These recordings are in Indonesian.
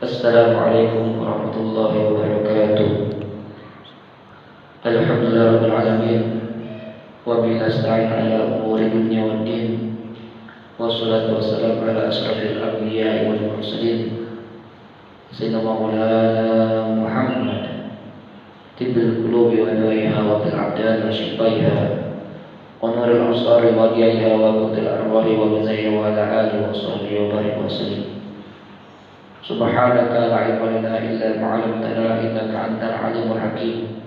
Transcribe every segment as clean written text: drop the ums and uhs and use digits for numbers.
Assalamualaikum warahmatullahi wabarakatuh. Alhamdulillah rabbil alamin. Wa bihi nasta'in ala umuri dunya waddin. Wassalatu wassalamu ala asrofil anbiya'i wal mursalin Sayyidina Maulana Muhammad Tibbil qulubi wa dawiha wa bil abdan wa shifaiha wa nuril absari wa diyaiha wa qutil arwahi wa bizaiha wa ala alihi wa sahbihi wa barik wa sallim. Subhanaka la ilma lana illa ma 'allamtana innaka antal alimul hakim.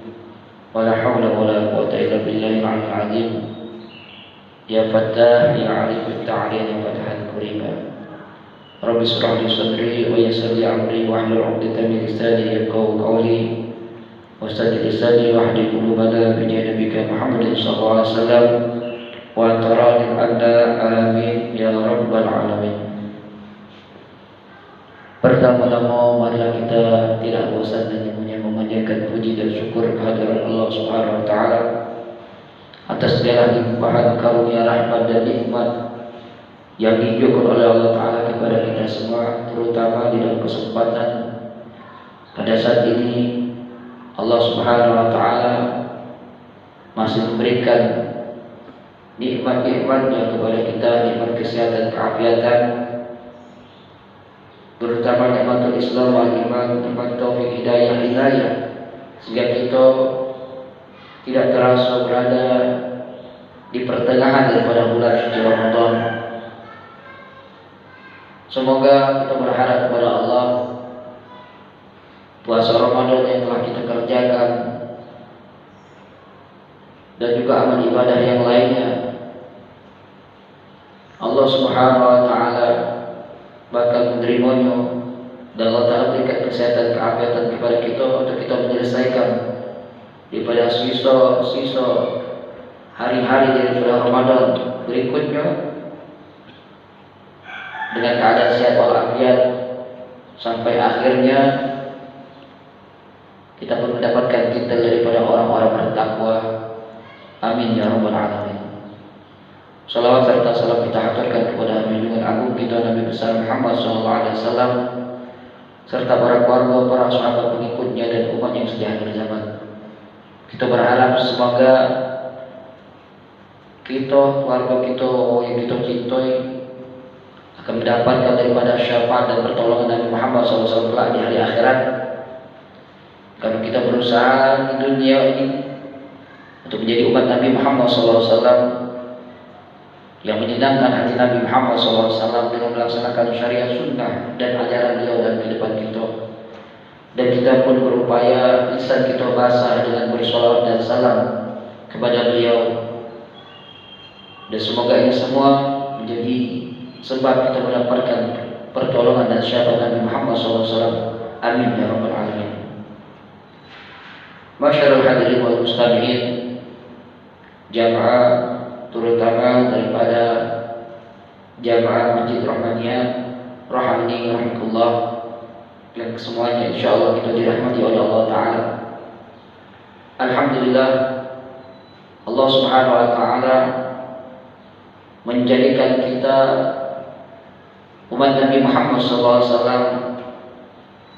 Wa la haula wa la quwwata illa billahil 'aliyyil 'azim. Ya Fattah ya 'alim at-ta'lil fathan qariba. Rabbi shrah li sadri wa yassir li amri wa hlul 'uqdatam min lisani yafqahu qawli. Wasadid lisani wa hdi qulubana bi nabiyika Muhammadin sallallahu alaihi wasallam wa antarani anda amin ya rabbal alamin. Pertama-tama marilah kita tidak bosan dan memanjatkan puji dan syukur kehadirat Allah Subhanahu wa taala atas segala limpahan karunia, rahmat dan nikmat yang dijuakan oleh Allah taala kepada kita semua, terutama di dalam kesempatan pada saat ini Allah Subhanahu wa taala masih memberikan nikmat-nikmatnya kepada kita, nikmat kesehatan, keafiatan, terutama nikmatul Islam wal iman, nikmat taufik hidayah, sehingga kita tidak terasa berada di pertengahan daripada bulan suci Ramadan. Semoga kita berharap kepada Allah puasa Ramadan yang telah kita kerjakan dan juga amal ibadah yang lainnya, Allah Subhanahu wa taala bakal menerimanya dan Allah Ta'ala berikan kesehatan, keafiatan kepada kita untuk kita menyelesaikan daripada sisa hari-hari daripada Ramadan berikutnya dengan keadaan sehat walafiat sampai akhirnya kita pun mendapatkan titel daripada orang-orang bertakwa. Amin ya rabbal alamin. Salawat serta salam kita haturkan kepada junjungan agung kita Nabi besar Muhammad SAW serta para keluarga, para sahabat pengikutnya dan umat yang sedia akhir zaman. Kita berharap semoga kita, keluarga kita yang kita cintai akan mendapatkan daripada syafaat dan pertolongan Nabi Muhammad SAW di hari akhirat. Karena kita berusaha di dunia ini untuk menjadi umat Nabi Muhammad SAW yang menyenangkan hati Nabi Muhammad SAW dengan melaksanakan syariat sunnah dan ajaran beliau dan kehidupan kita. Dan kita pun berupaya lisan kita basah dengan bersolawat dan salam kepada beliau. Dan semoga ini semua menjadi sebab kita mendapatkan pertolongan dan syafaat Nabi Muhammad SAW. Amin ya rabbal alamin. Masyarul hadirin wal mustami'in, jamaah terutama daripada jamaah Masjid Rahmaniyah Rahmani Rahmatullah yang semuanya insyaallah kita dirahmati oleh Allah Ta'ala. Alhamdulillah Allah Subhanahu wa Ta'ala menjadikan kita umat Nabi Muhammad SAW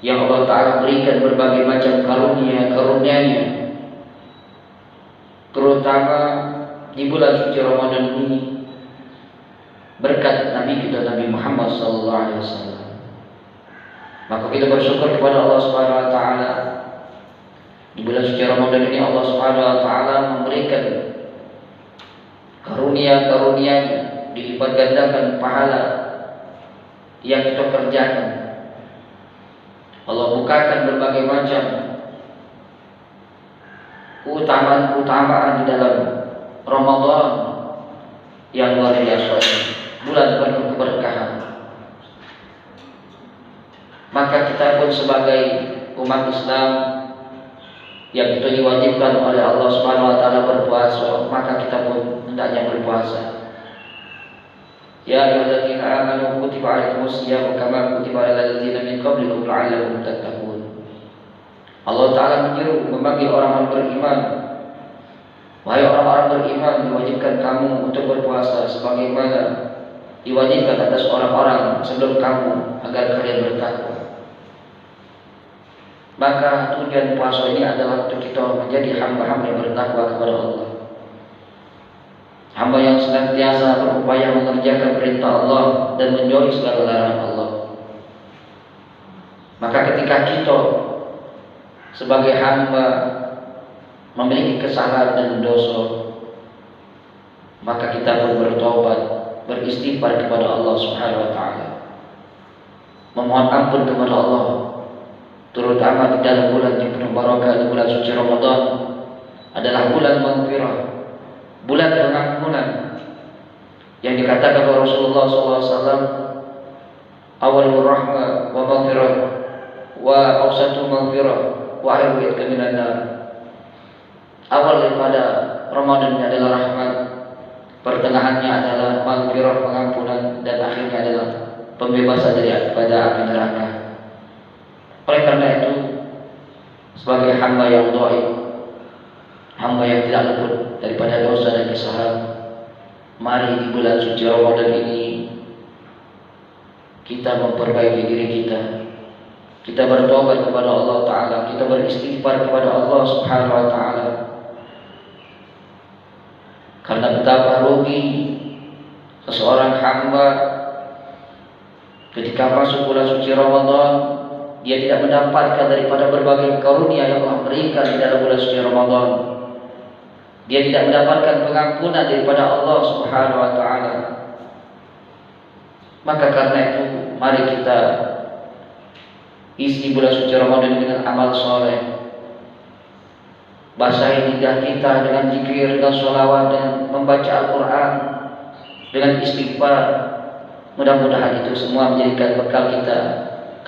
yang Allah Ta'ala berikan berbagai macam karunia-nya, terutama di bulan suci Ramadan ini berkat Nabi kita Nabi Muhammad SAW. Maka kita bersyukur kepada Allah Subhanahu wa taala. Di bulan suci Ramadan ini Allah Subhanahu wa taala memberikan karunia-karunia-Nya, dilipat gandakan pahala yang kita kerjakan. Allah bukakan berbagai macam keutamaan di dalam Ramadan yang luar biasa, bulan penuh keberkahan. Maka kita pun sebagai umat Islam yang kita diwajibkan oleh Allah Subhanahu wa taala berpuasa, maka kita pun hendaknya berpuasa. Ya ayyuhalladzina amanu kutiba 'alaikumus shiyam kama kutiba 'alal ladzina min qablikum la'allakum tattaqun. Allah Ta'ala menyeru, memanggil orang-orang beriman, wahai orang-orang beriman, diwajibkan kamu untuk berpuasa sebagaimana diwajibkan atas orang-orang sebelum kamu agar kalian bertakwa. Maka tujuan puasa ini adalah untuk kita menjadi hamba-hamba yang bertakwa kepada Allah, hamba yang senantiasa berupaya mengerjakan perintah Allah dan menjauhi segala larangan Allah. Maka ketika kita sebagai hamba memiliki kesalahan dan dosa, maka kita pun bertobat, beristighfar kepada Allah Subhanahu wa taala, memohon ampun kepada Allah, terutama di dalam bulan yang penuh barakah, di bulan suci Ramadan adalah bulan maghfirah, bulan pengampunan, yang dikatakan oleh Rasulullah SAW, awalul rahmah wa maghfirah wa awsatu maghfirah wa akhirul minan nar. Awal daripada Ramadan ini adalah rahmat, pertengahannya adalah maghfirah, pengampunan, dan akhirnya adalah pembebasan daripada api neraka. Oleh karena itu, sebagai hamba yang dhaif, hamba yang tidak luput daripada dosa dan kesalahan, mari di bulan suci Ramadan ini kita memperbaiki diri kita. Kita bertobat kepada Allah Ta'ala, kita beristighfar kepada Allah Subhanahu wa Ta'ala. Karena betapa rugi seseorang hamba ketika masuk bulan suci Ramadan, dia tidak mendapatkan daripada berbagai karunia yang Allah berikan di dalam bulan suci Ramadan. Dia tidak mendapatkan pengampunan daripada Allah Subhanahu wa Ta'ala. Maka karena itu, mari kita isi bulan suci Ramadan dengan amal soleh. Basahi lidah kita dengan zikir, dengan sholawat, dengan membaca Al-Quran, dengan istighfar. Mudah-mudahan itu semua menjadikan bekal kita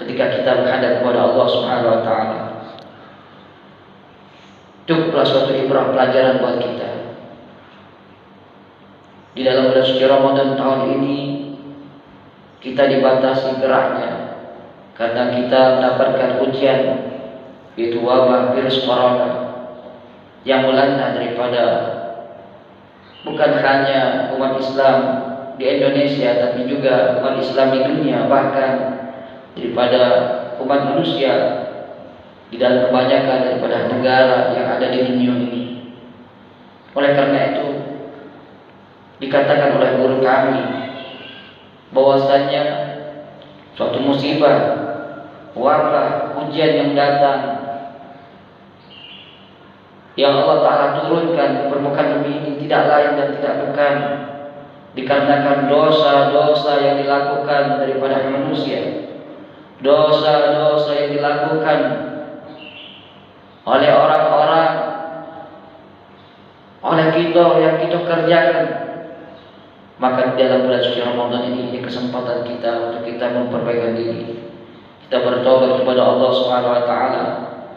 ketika kita menghadap kepada Allah Subhanahu wa Ta'ala. Cukuplah suatu ibrah pelajaran buat kita. Di dalam bulan suci Ramadan tahun ini kita dibatasi geraknya karena kita mendapatkan ujian, yaitu wabah virus corona yang melanda daripada bukan hanya umat Islam di Indonesia, tapi juga umat Islam di dunia, bahkan daripada umat manusia di dalam kebanyakan daripada negara yang ada di dunia ini. Oleh karena itu, dikatakan oleh guru kami bahwasanya suatu musibah, wabah, ujian yang datang yang Allah Ta'ala turunkan di permukaan bumi ini tidak lain dan tidak bukan dikarenakan dosa-dosa yang dilakukan daripada manusia, dosa-dosa yang dilakukan oleh orang-orang, oleh kita yang kita kerjakan. Maka di dalam bulan suci Ramadan ini kesempatan kita untuk kita memperbaiki diri, kita bertobat kepada Allah Subhanahu wa Ta'ala,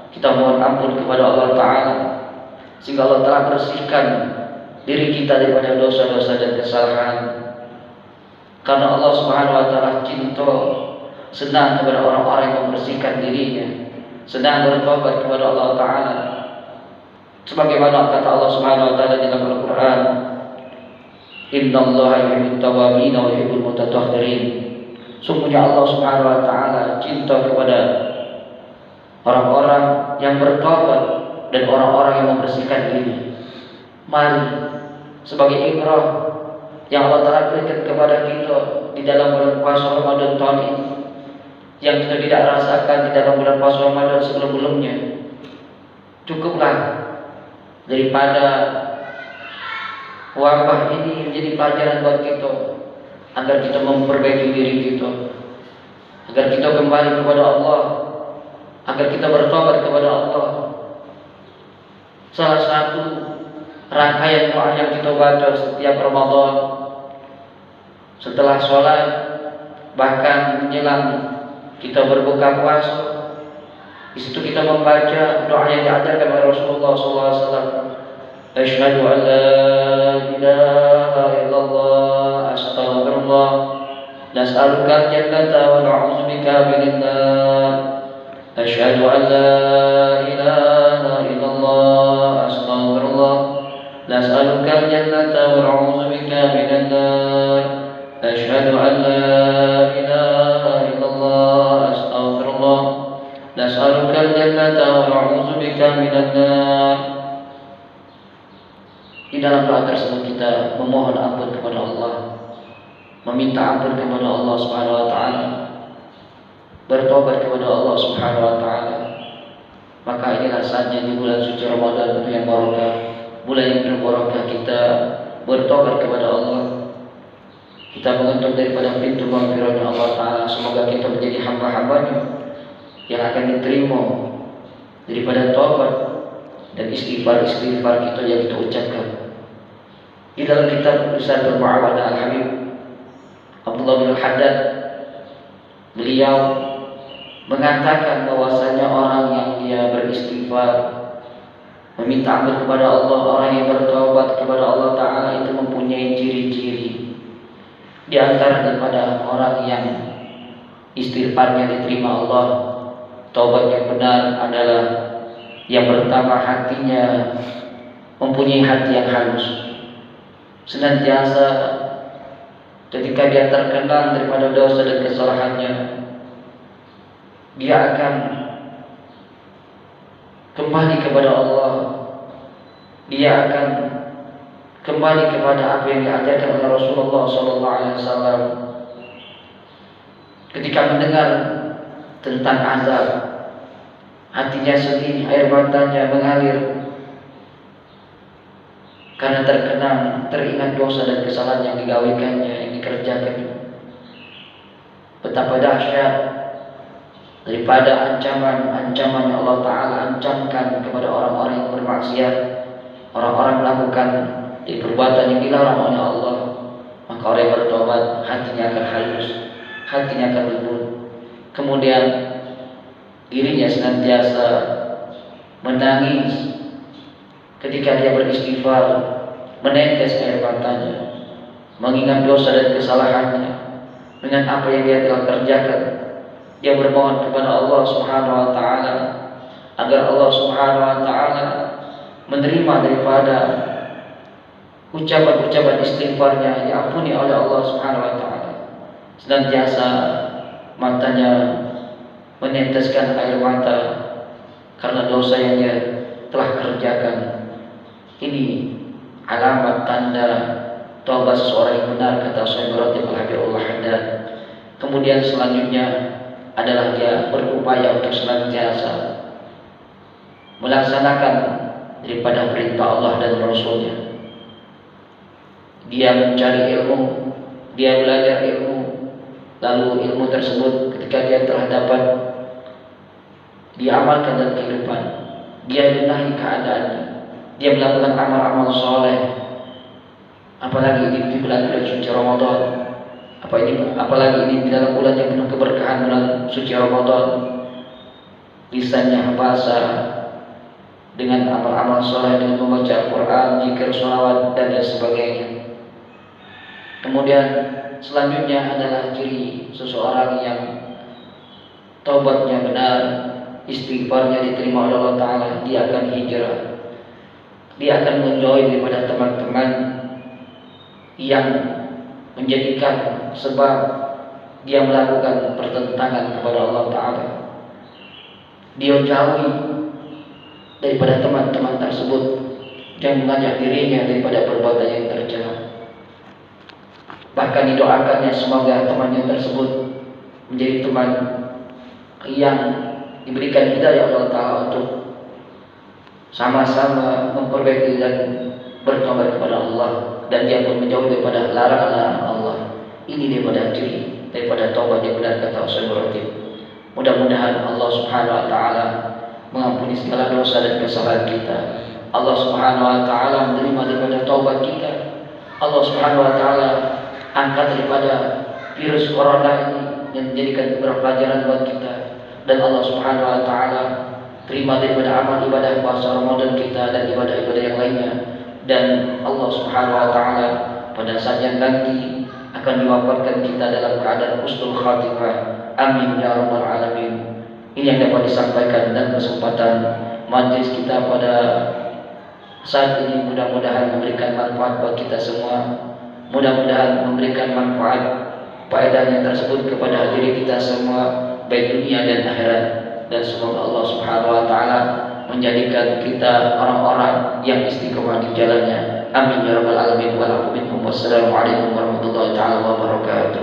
kita mohon ampun kepada Allah Ta'ala, sehingga Allah telah bersihkan diri kita daripada dosa-dosa dan kesalahan. Karena Allah Subhanahu wa Ta'ala cinta, senang kepada orang-orang yang membersihkan dirinya, senang bertobat kepada Allah Ta'ala. Sebagaimana kata Allah Subhanahu wa Ta'ala dalam Al-Quran, Innallaha yuhibbut tawwabin wa yuhibbul mutatahhirin. Sungguhnya Allah Subhanahu wa Ta'ala cinta kepada orang-orang yang bertobat dan orang-orang yang membersihkan diri. Mari sebagai ibrah yang Allah Ta'ala berikan kepada kita di dalam bulan puasa Ramadan tahun ini, yang kita tidak rasakan di dalam bulan puasa Ramadan sebelum-sebelumnya. Cukuplah daripada wabah ini menjadi pelajaran buat kita, agar kita memperbaiki diri kita, agar kita kembali kepada Allah, agar kita bertobat kepada Allah. Salah satu rangkaian doa yang kita baca setiap Ramadan setelah sholat, bahkan menjelang kita berbuka puasa, di situ kita membaca doa yang diajarkan oleh Rasulullah SAW. Asyhadu an la ilaha illallah, astaghfirullah, nas'aluka al-jannata wa na'udzubika minan nar. Asyhadu an la ilaha illallah, astaghfirullah, nas'aluka al-jannata wa na'udzubika minan nar. Asyhadu an la ilaha illallah, astaghfirullah, nas'alukal jannata wa na'udzubika minan nar. Di dalam doa tersebut kita memohon ampun kepada Allah, meminta ampun kepada Allah Subhanahu wa taala, bertobat kepada Allah Subhanahu wa taala. Maka inilah saatnya di bulan suci Ramadan itu yang barokah, bulan yang berbarokah, kita bertobat kepada Allah. Kita mengetuk daripada pintu maghfirahnya Allah taala. Semoga kita menjadi hamba-hambanya yang akan diterima daripada taubat dan istighfar kita yang kita ucapkan. Di dalam kitab Risal Al-Mu'awadah Al-Habib Abdullah bin Haddad, beliau mengatakan bahwasanya orang yang dia beristighfar, meminta ampun kepada Allah, orang yang bertobat kepada Allah Ta'ala itu mempunyai ciri-ciri. Di antara daripada orang yang istighfarnya diterima Allah, taubat yang benar adalah yang pertama, hatinya mempunyai hati yang halus. Senantiasa ketika dia terkenal daripada dosa dan kesalahannya, dia akan kembali kepada Allah. Dia akan kembali kepada apa yang diajarkan oleh Rasulullah SAW. Ketika mendengar tentang azab, hatinya sedih, air matanya mengalir karena terkenang, teringat dosa dan kesalahan yang digawikannya, yang dikerjakan. Betapa dahsyat daripada ancaman yang Allah Ta'ala ancamkan kepada orang-orang yang bermaksiat, orang-orang melakukan perbuatan yang dilarang oleh Allah. Maka orang yang bertobat, hatinya akan halus, hatinya akan lembut. Kemudian dirinya senantiasa menangis ketika dia beristighfar, menetes air matanya, mengingat dosa dan kesalahannya dengan apa yang dia telah kerjakan. Dia bermohon kepada Allah Subhanahu wa taala agar Allah Subhanahu wa taala menerima daripada ucapan-ucapan istighfarnya, diampuni oleh Allah Subhanahu wa taala. Senantiasa matanya meneteskan air mata karena dosa yang dia telah kerjakan. Ini alamat tanda taubat seseorang yang benar, kata Syekh Ratib Al-Habibullah Haddad. Kemudian selanjutnya adalah dia berupaya untuk senantiasa melaksanakan daripada perintah Allah dan Rasulnya. Dia mencari ilmu, dia belajar ilmu, lalu ilmu tersebut ketika dia telah dapat, dia amalkan dalam kehidupan, dia benahi keadaannya, dia melakukan amal-amal soleh. Apalagi di bulan suci Ramadan, apalagi ini di dalam bulan yang penuh keberkahan, bulan suci Ramadan, lisannya basah dengan amal-amal soleh, dengan membaca Al-Quran, zikir, sholawat dan lain sebagainya. Kemudian selanjutnya adalah ciri seseorang yang taubatnya benar, istighfarnya diterima oleh Allah Ta'ala. Dia akan hijrah, dia akan menjauhi daripada teman-teman yang menjadikan sebab dia melakukan pertentangan kepada Allah Ta'ala. Dia jauhi daripada teman-teman tersebut yang mengajak dirinya daripada perbuatan yang tercela. Bahkan didoakannya semoga temannya tersebut menjadi teman yang diberikan hidayah Allah Ta'ala untuk sama-sama memperbaiki dan bertobat kepada Allah, dan dia pun menjauh daripada larangan-larangan Allah. Ini daripada ciri daripada taubat yang benar, kata Syekh Ratib. Mudah-mudahan Allah Subhanahu wa taala mengampuni segala dosa dan kesalahan kita. Allah Subhanahu wa taala menerima daripada taubat kita. Allah Subhanahu wa taala angkat daripada virus corona ini yang menjadikan beberapa pelajaran buat kita, dan Allah Subhanahu wa taala terima daripada amal ibadah puasa Ramadan kita dan ibadah-ibadah yang lainnya. Dan Allah Subhanahu wa taala pada saat yang nanti akan diwafatkan kita dalam keadaan husnul khatimah. Amin ya rabbal alamin. Ini yang dapat disampaikan dan kesempatan majlis kita pada saat ini mudah-mudahan memberikan manfaat buat kita semua. Mudah-mudahan memberikan manfaat faedahnya tersebut kepada diri kita semua, baik dunia dan akhirat. dan semoga Allah Subhanahu wa taala menjadikan kita orang-orang yang istiqomah di jalannya. Amin ya rabbal alamin. Wassalamualaikum warahmatullahi taala wabarakatuh.